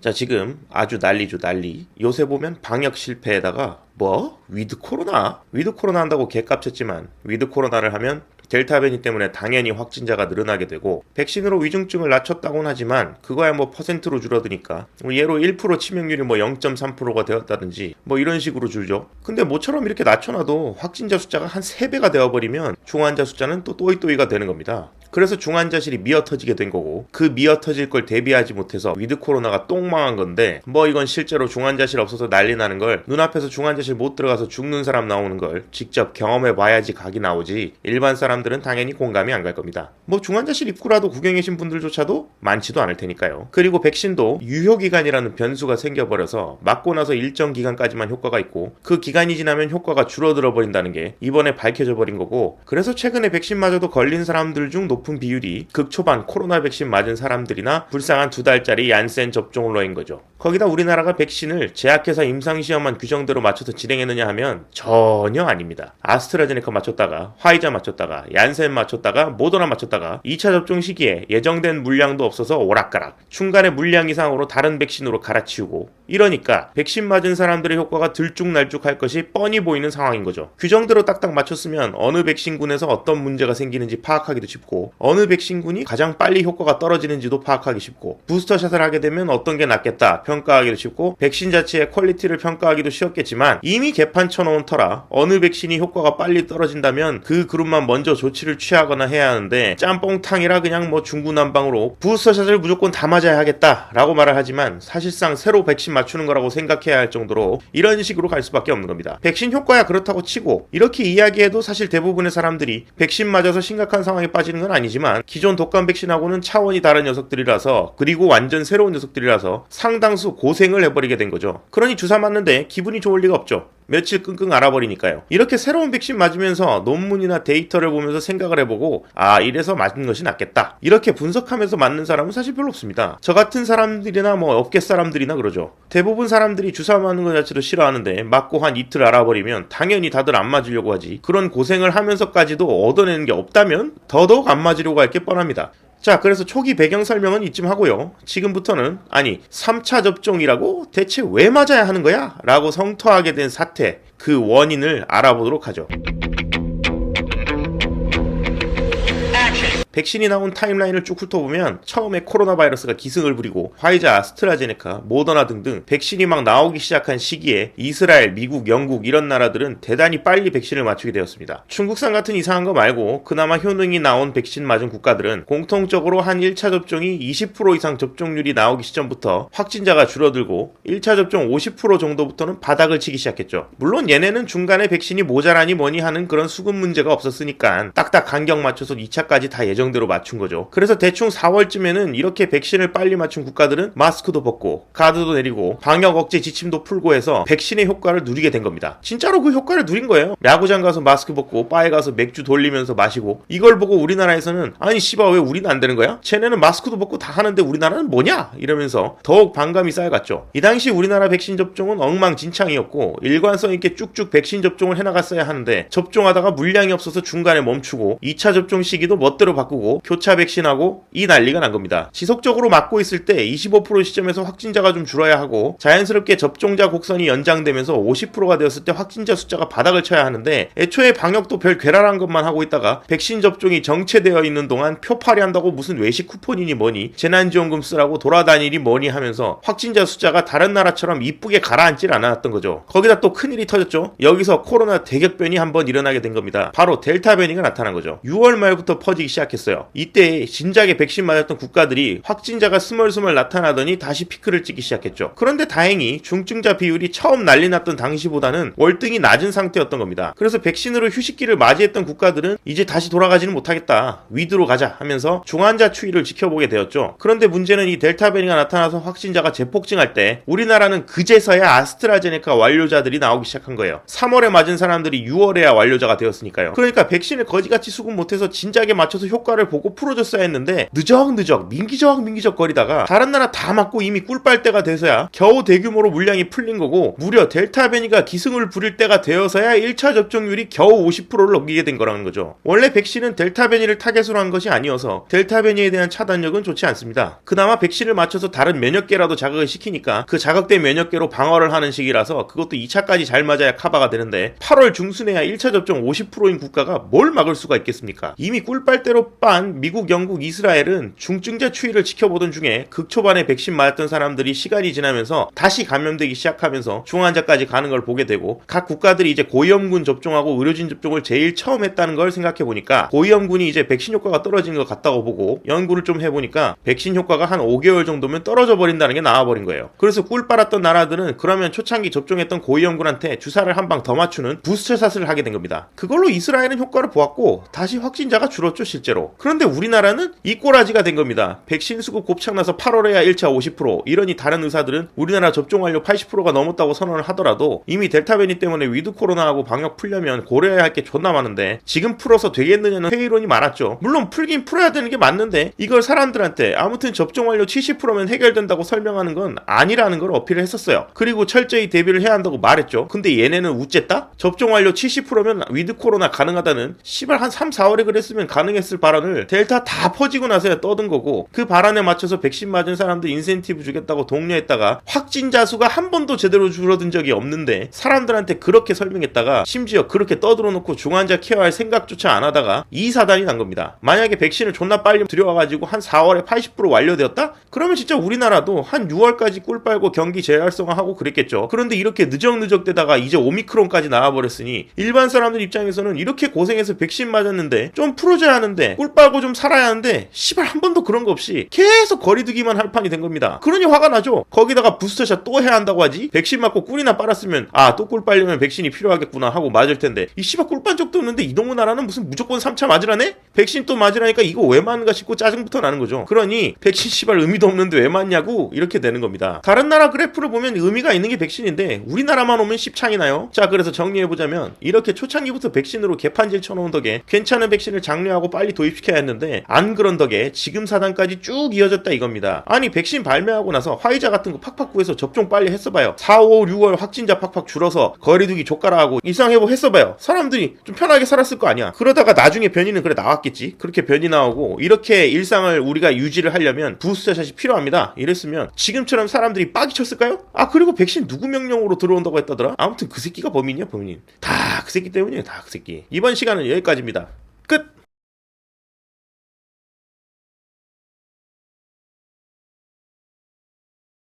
자, 지금 아주 난리죠, 난리. 요새 보면 방역 실패에다가 뭐? 위드 코로나? 위드 코로나 한다고 개깝쳤지만 위드 코로나를 하면 델타 변이 때문에 당연히 확진자가 늘어나게 되고 백신으로 위중증을 낮췄다고는 하지만 그거야 뭐 퍼센트로 줄어드니까 예로 1% 치명률이 뭐 0.3%가 되었다든지 뭐 이런 식으로 줄죠. 근데 모처럼 이렇게 낮춰놔도 확진자 숫자가 한 3배가 되어버리면 중환자 숫자는 또 또이또이가 되는 겁니다. 그래서 중환자실이 미어터지게 된 거고 그 미어터질 걸 대비하지 못해서 위드 코로나가 똥망한 건데 뭐 이건 실제로 중환자실 없어서 난리 나는 걸 눈앞에서 중환자실 못 들어가서 죽는 사람 나오는 걸 직접 경험해 봐야지 각이 나오지 일반 사람들은 당연히 공감이 안 갈 겁니다. 뭐 중환자실 입구라도 구경해 계신 분들조차도 많지도 않을 테니까요. 그리고 백신도 유효기간이라는 변수가 생겨버려서 맞고 나서 일정 기간까지만 효과가 있고 그 기간이 지나면 효과가 줄어들어 버린다는 게 이번에 밝혀져 버린 거고 그래서 최근에 백신마저도 걸린 사람들 중 높은 비율이 극초반 코로나 백신 맞은 사람들이나 불쌍한 2달짜리 얀센 접종으로인 거죠. 거기다 우리나라가 백신을 제약회사 임상시험만 규정대로 맞춰서 진행했느냐 하면 전혀 아닙니다. 아스트라제네카 맞췄다가 화이자 맞췄다가 얀센 맞췄다가 모더나 맞췄다가 2차 접종 시기에 예정된 물량도 없어서 오락가락 중간에 물량 이상으로 다른 백신으로 갈아치우고 이러니까 백신 맞은 사람들의 효과가 들쭉날쭉할 것이 뻔히 보이는 상황인 거죠. 규정대로 딱딱 맞췄으면 어느 백신군에서 어떤 문제가 생기는지 파악하기도 쉽고 어느 백신군이 가장 빨리 효과가 떨어지는지도 파악하기 쉽고 부스터샷을 하게 되면 어떤 게 낫겠다 평가하기도 쉽고 백신 자체의 퀄리티를 평가하기도 쉬웠겠지만 이미 개판 쳐놓은 터라 어느 백신이 효과가 빨리 떨어진다면 그 그룹만 먼저 조치를 취하거나 해야 하는데 짬뽕탕이라 그냥 뭐 중구난방으로 부스터샷을 무조건 다 맞아야 하겠다 라고 말을 하지만 사실상 새로 백신 맞추는 거라고 생각해야 할 정도로 이런 식으로 갈 수밖에 없는 겁니다. 백신 효과야 그렇다고 치고 이렇게 이야기해도 사실 대부분의 사람들이 백신 맞아서 심각한 상황에 빠지는 건 아니지만 기존 독감 백신하고는 차원이 다른 녀석들이라서 그리고 완전 새로운 녀석들이라서 상당수 고생을 해버리게 된 거죠. 그러니 주사 맞는데 기분이 좋을 리가 없죠. 며칠 끙끙 앓아버리니까요. 이렇게 새로운 백신 맞으면서 논문이나 데이터를 보면서 생각을 해보고 이래서 맞는 것이 낫겠다 이렇게 분석하면서 맞는 사람은 사실 별로 없습니다. 저 같은 사람들이나 뭐 업계 사람들이나 그러죠. 대부분 사람들이 주사 맞는 것 자체도 싫어하는데 맞고 한 이틀 알아버리면 당연히 다들 안 맞으려고 하지. 그런 고생을 하면서까지도 얻어내는 게 없다면 더더욱 안 맞으려고 할 게 뻔합니다. 자, 그래서 초기 배경 설명은 이쯤 하고요. 지금부터는 3차 접종이라고 대체 왜 맞아야 하는 거야? 라고 성토하게 된 사태, 그 원인을 알아보도록 하죠. 백신이 나온 타임라인을 쭉 훑어보면 처음에 코로나 바이러스가 기승을 부리고 화이자, 아스트라제네카, 모더나 등등 백신이 막 나오기 시작한 시기에 이스라엘, 미국, 영국 이런 나라들은 대단히 빨리 백신을 맞추게 되었습니다. 중국산 같은 이상한 거 말고 그나마 효능이 나온 백신 맞은 국가들은 공통적으로 한 1차 접종이 20% 이상 접종률이 나오기 시점부터 확진자가 줄어들고 1차 접종 50% 정도부터는 바닥을 치기 시작했죠. 물론 얘네는 중간에 백신이 모자라니 뭐니 하는 그런 수급 문제가 없었으니까 딱딱 간격 맞춰서 2차까지 다 예정대로 맞춘 거죠. 그래서 대충 4월쯤에는 이렇게 백신을 빨리 맞춘 국가들은 마스크도 벗고 가드도 내리고 방역 억제 지침도 풀고 해서 백신의 효과를 누리게 된 겁니다. 진짜로 그 효과를 누린 거예요. 야구장 가서 마스크 벗고 바에 가서 맥주 돌리면서 마시고 이걸 보고 우리나라에서는 아니 씨발 왜 우리는 안 되는 거야? 쟤네는 마스크도 벗고 다 하는데 우리나라는 뭐냐? 이러면서 더욱 반감이 쌓여갔죠. 이 당시 우리나라 백신 접종은 엉망진창이었고 일관성 있게 쭉쭉 백신 접종을 해나갔어야 하는데 접종하다가 물량이 없어서 중간에 멈추고 2차 접종 시기도 멋대로 바꾸고 교차 백신하고 이 난리가 난 겁니다. 지속적으로 맞고 있을 때 25% 시점에서 확진자가 좀 줄어야 하고 자연스럽게 접종자 곡선이 연장되면서 50%가 되었을 때 확진자 숫자가 바닥을 쳐야 하는데 애초에 방역도 별 괴랄한 것만 하고 있다가 백신 접종이 정체되어 있는 동안 표팔이 한다고 무슨 외식 쿠폰이니 뭐니 재난지원금 쓰라고 돌아다니니 뭐니 하면서 확진자 숫자가 다른 나라처럼 이쁘게 가라앉질 않았던 거죠. 거기다 또 큰일이 터졌죠. 여기서 코로나 대격변이 한번 일어나게 된 겁니다. 바로 델타 변이가 나타난 거죠. 6월 말부터 퍼지기 시작했어요. 이때 진작에 백신 맞았던 국가들이 확진자가 스멀스멀 나타나더니 다시 피크를 찍기 시작했죠. 그런데 다행히 중증자 비율이 처음 난리 났던 당시보다는 월등히 낮은 상태였던 겁니다. 그래서 백신으로 휴식기를 맞이했던 국가들은 이제 다시 돌아가지는 못하겠다. 위드로 가자 하면서 중환자 추이를 지켜보게 되었죠. 그런데 문제는 이 델타 변이가 나타나서 확진자가 재폭증할 때 우리나라는 그제서야 아스트라제네카 완료자들이 나오기 시작한 거예요. 3월에 맞은 사람들이 6월에야 완료자가 되었으니까요. 그러니까 백신을 거지같이 수급 못해서 진작에 맞춰서 효과 효과를 보고 풀어줬어야 했는데 느적느적 민기적 거리다가 다른 나라 다 맞고 이미 꿀빨 때가 돼서야 겨우 대규모로 물량이 풀린 거고, 무려 델타 변이가 기승을 부릴 때가 되어서야 1차 접종률이 겨우 50%를 넘기게 된 거라는 거죠. 원래 백신은 델타 변이를 타겟으로 한 것이 아니어서 델타 변이에 대한 차단력은 좋지 않습니다. 그나마 백신을 맞춰서 다른 면역계라도 자극을 시키니까 그 자극된 면역계로 방어를 하는 식이라서 그것도 2차까지 잘 맞아야 커버가 되는데 8월 중순에야 1차 접종 50%인 국가가 뭘 막을 수가 있겠습니까? 이미 꿀빨대로 빤 미국, 영국, 이스라엘은 중증자 추이를 지켜보던 중에 극초반에 백신 맞았던 사람들이 시간이 지나면서 다시 감염되기 시작하면서 중환자까지 가는 걸 보게 되고, 각 국가들이 이제 고위험군 접종하고 의료진 접종을 제일 처음 했다는 걸 생각해보니까 고위험군이 이제 백신 효과가 떨어진 것 같다고 보고 연구를 좀 해보니까 백신 효과가 한 5개월 정도면 떨어져 버린다는 게 나와버린 거예요. 그래서 꿀 빨았던 나라들은 그러면 초창기 접종했던 고위험군한테 주사를 한 방 더 맞추는 부스터샷을 하게 된 겁니다. 그걸로 이스라엘은 효과를 보았고 다시 확진자가 줄었죠, 실제로. 그런데 우리나라는 이 꼬라지가 된 겁니다. 백신 수급 곱창나서 8월에야 1차 50%, 이러니 다른 의사들은 우리나라 접종 완료 80%가 넘었다고 선언을 하더라도 이미 델타 변이 때문에 위드 코로나하고 방역 풀려면 고려해야 할 게 존나 많은데 지금 풀어서 되겠느냐는 회의론이 많았죠. 물론 풀긴 풀어야 되는 게 맞는데 이걸 사람들한테 아무튼 접종 완료 70%면 해결된다고 설명하는 건 아니라는 걸 어필을 했었어요. 그리고 철저히 대비를 해야 한다고 말했죠. 근데 얘네는 우쨌다? 접종 완료 70%면 위드 코로나 가능하다는 씨발 한 3, 4월에 그랬으면 가능했을 발언을 델타 다 퍼지고 나서야 떠든 거고, 그 발언에 맞춰서 백신 맞은 사람들 인센티브 주겠다고 독려했다가 확진자 수가 한 번도 제대로 줄어든 적이 없는데 사람들한테 그렇게 설명했다가 심지어 그렇게 떠들어놓고 중환자 케어할 생각조차 안 하다가 이 사단이 난 겁니다. 만약에 백신을 존나 빨리 들여와가지고 한 4월에 80% 완료되었다? 그러면 진짜 우리나라도 한 6월까지 꿀 빨고 경기 재활성화하고 그랬겠죠. 그런데 이렇게 느적느적대다가 이제 오미크론까지 나와버렸으니 일반 사람들 입장에서는 이렇게 고생해서 백신 맞았는데 좀 풀어줘야 하는데 꿀 빨고 좀 살아야 하는데 씨발 한 번도 그런 거 없이 계속 거리두기만 할 판이 된 겁니다. 그러니 화가 나죠. 거기다가 부스터샷 또 해야 한다고 하지? 백신 맞고 꿀이나 빨았으면 아, 또 꿀 빨려면 백신이 필요하겠구나 하고 맞을 텐데 이 씨발 꿀 빤 적도 없는데 이놈의 나라는 무슨 무조건 3차 맞으라네? 백신 또 맞으라니까 이거 왜 맞는가 싶고 짜증부터 나는 거죠. 그러니 백신 씨발 의미도 없는데 왜 맞냐고 이렇게 되는 겁니다. 다른 나라 그래프를 보면 의미가 있는 게 백신인데 우리나라만 오면 씹창이 나요. 자, 그래서 정리해보자면 이렇게 초창기부터 백신으로 개판질 쳐놓은 덕에 괜찮은 백신을 장려하고 빨리 도입시켜야 했는데 안 그런 덕에 지금 사단까지 쭉 이어졌다 이겁니다. 아니 백신 발매하고 나서 화이자 같은 거 팍팍 구해서 접종 빨리 했어봐요. 4, 5, 6월 확진자 팍팍 줄어서 거리두기 족가라하고 일상회복 했어봐요. 사람들이 좀 편하게 살았을 거 아니야. 그러다가 나중에 변이는 그래 나왔겠지. 그렇게 변이 나오고 이렇게 일상을 우리가 유지를 하려면 부스터샷이 필요합니다. 이랬으면 지금처럼 사람들이 빡이 쳤을까요? 아, 그리고 백신 누구 명령으로 들어온다고 했다더라? 아무튼 그 새끼가 범인이야, 범인. 다 그 새끼 때문이에요. 다 그 새끼. 이번 시간은 여기까지입니다. 끝!